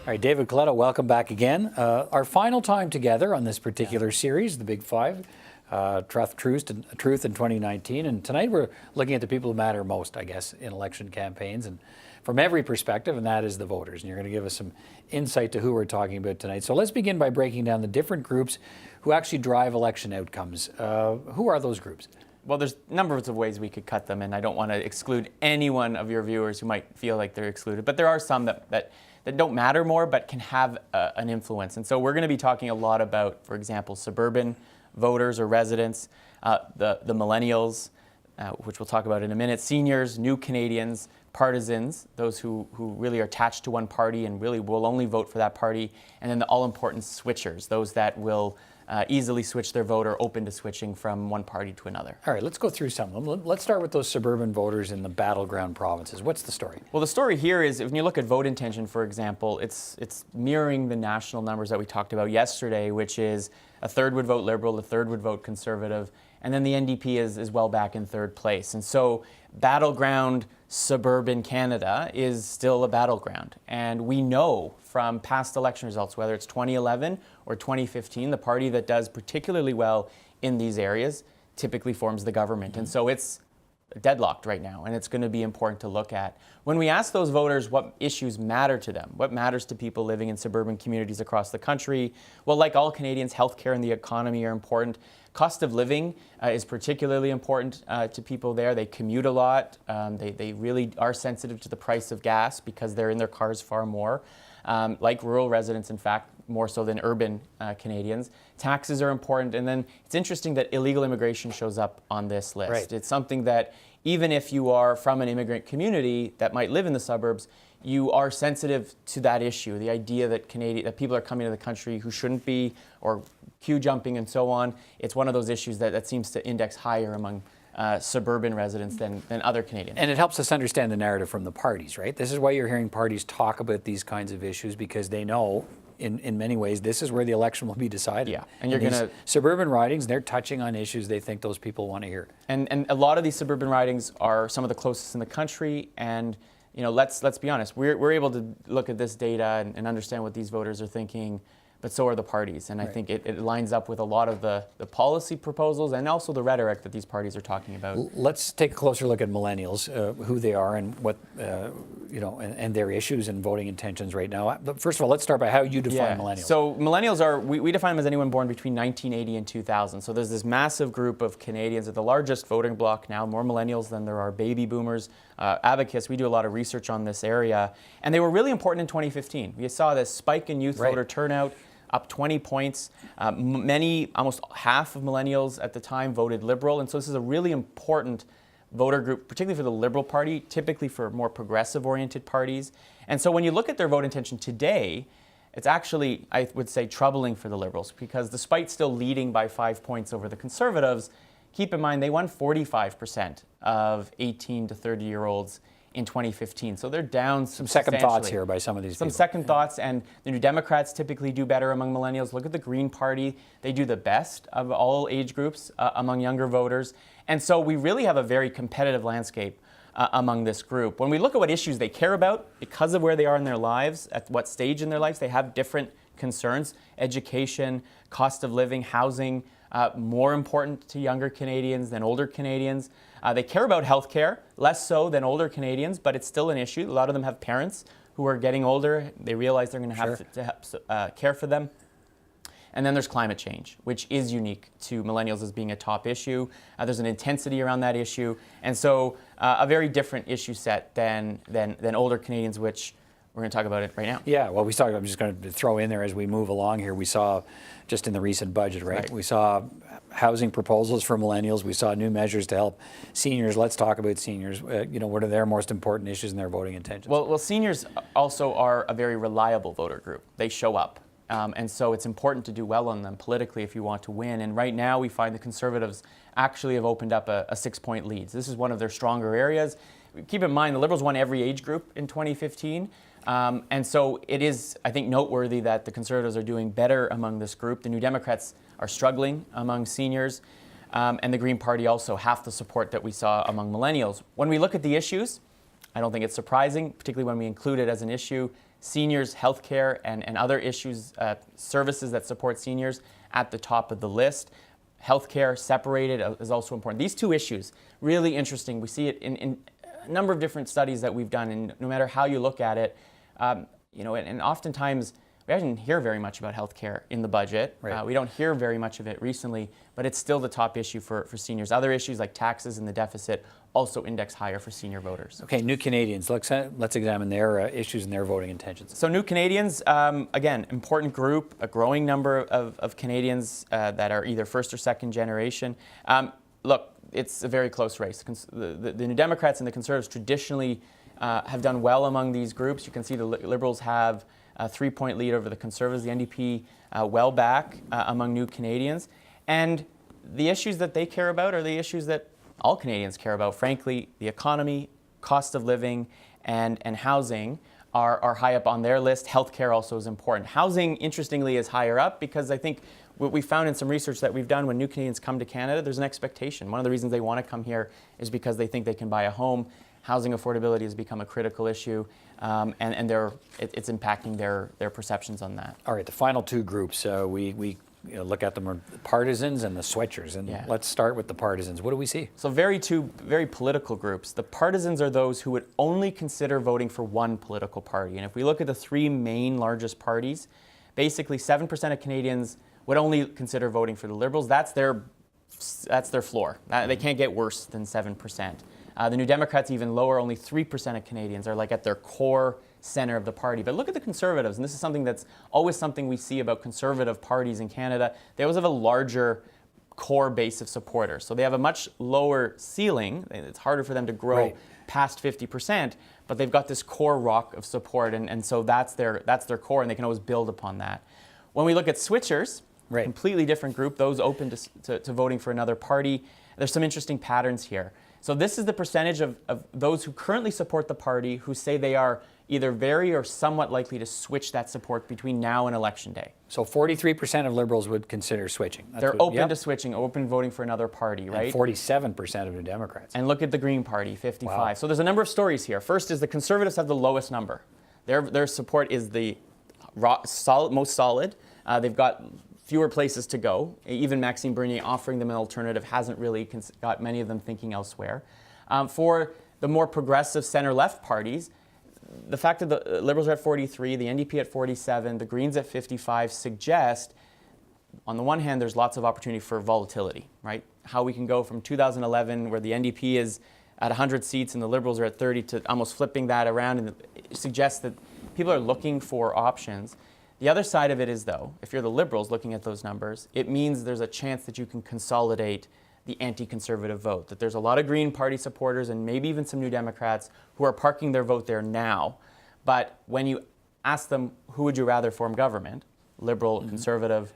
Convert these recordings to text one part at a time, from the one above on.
All right, David Coletto, welcome back again. Our final time together on this particular series, the Big Five, Truth in 2019. And tonight we're looking at the people who matter most, I guess, in election campaigns, and from every perspective, and that is the voters. And you're going to give us some insight to who we're talking about tonight. So let's begin by breaking down the different groups who actually drive election outcomes. Who are those groups? Well, there's numbers of ways we could cut them, and I don't want to exclude any one of your viewers who might feel like they're excluded. But there are some that don't matter more but can have an influence. And so we're going to be talking a lot about, for example, suburban voters or residents, the millennials, which we'll talk about in a minute, seniors, new Canadians, partisans, those who really are attached to one party and really will only vote for that party, and then the all-important switchers, those that will easily switch their vote or open to switching from one party to another. All right, let's go through some of them. Let's start with those suburban voters in the battleground provinces. What's the story? Well, the story here is, when you look at vote intention, for example, it's mirroring the national numbers that we talked about yesterday, which is a third would vote Liberal, a third would vote Conservative, and then the NDP is well back in third place. And so battleground suburban Canada is still a battleground. And we know from past election results, whether it's 2011 or 2015, the party that does particularly well in these areas typically forms the government. And so it's deadlocked right now, and it's going to be important to look at. When we ask those voters what issues matter to them, what matters to people living in suburban communities across the country, well, like all Canadians, healthcare and the economy are important. Cost of living is particularly important to people there. They commute a lot. They really are sensitive to the price of gas because they're in their cars far more. Like rural residents, in fact, more so than urban Canadians. Taxes are important. And then it's interesting that illegal immigration shows up on this list. Right. It's something that even if you are from an immigrant community that might live in the suburbs, you are sensitive to that issue, the idea that that people are coming to the country who shouldn't be, or queue jumping and so on. It's one of those issues that seems to index higher among suburban residents than other Canadians. And it helps us understand the narrative from the parties, right? This is why you're hearing parties talk about these kinds of issues, because they know in many ways this is where the election will be decided. Yeah, and you're going to suburban ridings, they're touching on issues they think those people want to hear. And a lot of these suburban ridings are some of the closest in the country, and you know, let's be honest, we're able to look at this data and understand what these voters are thinking, but so are the parties. And I think it lines up with a lot of the policy proposals and also the rhetoric that these parties are talking about. Let's take a closer look at millennials, who they are and what, and their issues and voting intentions right now. But first of all, let's start by how you define millennials. So millennials are, we define them as anyone born between 1980 and 2000. So there's this massive group of Canadians, the largest voting bloc now, more millennials than there are baby boomers. Abacus, we do a lot of research on this area, and they were really important in 2015. We saw this spike in youth voter turnout, up 20 points. Almost half of millennials at the time voted Liberal, and so this is a really important voter group, particularly for the Liberal Party, typically for more progressive-oriented parties. And so when you look at their vote intention today, it's actually, I would say, troubling for the Liberals, because despite still leading by 5 points over the Conservatives, keep in mind they won 45% of 18 to 30-year-olds in 2015. So they're down some second thoughts here by some of these people. Some second thoughts, and the New Democrats typically do better among millennials. Look at the Green Party. They do the best of all age groups among younger voters. And so we really have a very competitive landscape among this group. When we look at what issues they care about, because of where they are in their lives, at what stage in their lives, they have different concerns. Education, cost of living, housing, more important to younger Canadians than older Canadians. They care about healthcare, less so than older Canadians, but it's still an issue. A lot of them have parents who are getting older. They realize they're going to have to care for them. And then there's climate change, which is unique to millennials as being a top issue. There's an intensity around that issue. And so a very different issue set than older Canadians, which we're going to talk about it right now. Yeah, well, I'm just going to throw in there as we move along here, we saw just in the recent budget, right? We saw housing proposals for millennials. We saw new measures to help seniors. Let's talk about seniors. What are their most important issues in their voting intentions? Well, seniors also are a very reliable voter group. They show up. And so it's important to do well on them politically if you want to win. And right now we find the Conservatives actually have opened up a 6-point lead. This is one of their stronger areas. Keep in mind, the Liberals won every age group in 2015. And so it is, I think, noteworthy that the Conservatives are doing better among this group. The New Democrats are struggling among seniors, and the Green Party also half the support that we saw among millennials. When we look at the issues, I don't think it's surprising, particularly when we include it as an issue. Seniors, healthcare, and other issues, services that support seniors at the top of the list. Healthcare separated is also important. These two issues, really interesting. We see it in a number of different studies that we've done, and no matter how you look at it, and oftentimes we didn't hear very much about healthcare in the budget. Right. We don't hear very much of it recently, but it's still the top issue for seniors. Other issues like taxes and the deficit also index higher for senior voters. Okay, New Canadians. Let's examine their issues and their voting intentions. So New Canadians, again, important group, a growing number of Canadians that are either first or second generation. Look, it's a very close race. The New Democrats and the Conservatives traditionally have done well among these groups. You can see the Liberals have a 3-point lead over the Conservatives, the NDP well back among New Canadians. And the issues that they care about are the issues that all Canadians care about. Frankly, the economy, cost of living, and housing are high up on their list. Healthcare also is important. Housing, interestingly, is higher up because I think what we found in some research that we've done, when New Canadians come to Canada, there's an expectation. One of the reasons they want to come here is because they think they can buy a home. Housing affordability has become a critical issue, and it's impacting their perceptions on that. All right, the final two groups, we look at them are the partisans and the switchers. And Yeah. let's start with the partisans. What do we see? So two very political groups. The partisans are those who would only consider voting for one political party. And if we look at the three main largest parties, basically 7% of Canadians would only consider voting for the Liberals. That's their floor. They can't get worse than 7%. The New Democrats even lower, only 3% of Canadians are like at their core center of the party. But look at the Conservatives, and this is something that's always something we see about Conservative parties in Canada. They always have a larger core base of supporters. So they have a much lower ceiling. It's harder for them to grow past 50%, but they've got this core rock of support, and so that's their core, and they can always build upon that. When we look at switchers, completely different group, those open to voting for another party, there's some interesting patterns here. So this is the percentage of those who currently support the party who say they are either very or somewhat likely to switch that support between now and Election Day. So 43% of Liberals would consider switching. They're open to switching, open voting for another party, right? And 47% of New Democrats. And look at the Green Party, 55. Wow. So there's a number of stories here. First is the Conservatives have the lowest number. Their support is the most solid. They've got fewer places to go. Even Maxime Bernier offering them an alternative hasn't really got many of them thinking elsewhere. For the more progressive center-left parties, the fact that the Liberals are at 43, the NDP at 47, the Greens at 55 suggest, on the one hand, there's lots of opportunity for volatility, right? How we can go from 2011, where the NDP is at 100 seats and the Liberals are at 30, to almost flipping that around, and it suggests that people are looking for options. The other side of it is, though, if you're the Liberals looking at those numbers, it means there's a chance that you can consolidate the anti-conservative vote, that there's a lot of Green Party supporters and maybe even some New Democrats who are parking their vote there now. But when you ask them, who would you rather form government, Liberal, Conservative,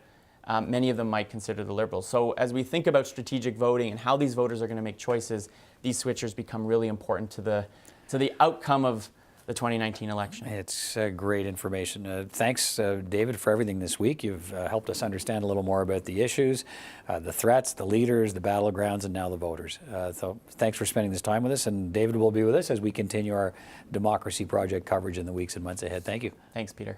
many of them might consider the Liberals. So as we think about strategic voting and how these voters are going to make choices, these switchers become really important to the outcome of the 2019 election. It's great information. Thanks, David, for everything this week. You've helped us understand a little more about the issues, the threats, the leaders, the battlegrounds, and now the voters. So thanks for spending this time with us, and David will be with us as we continue our Democracy Project coverage in the weeks and months ahead. Thank you. Thanks, Peter.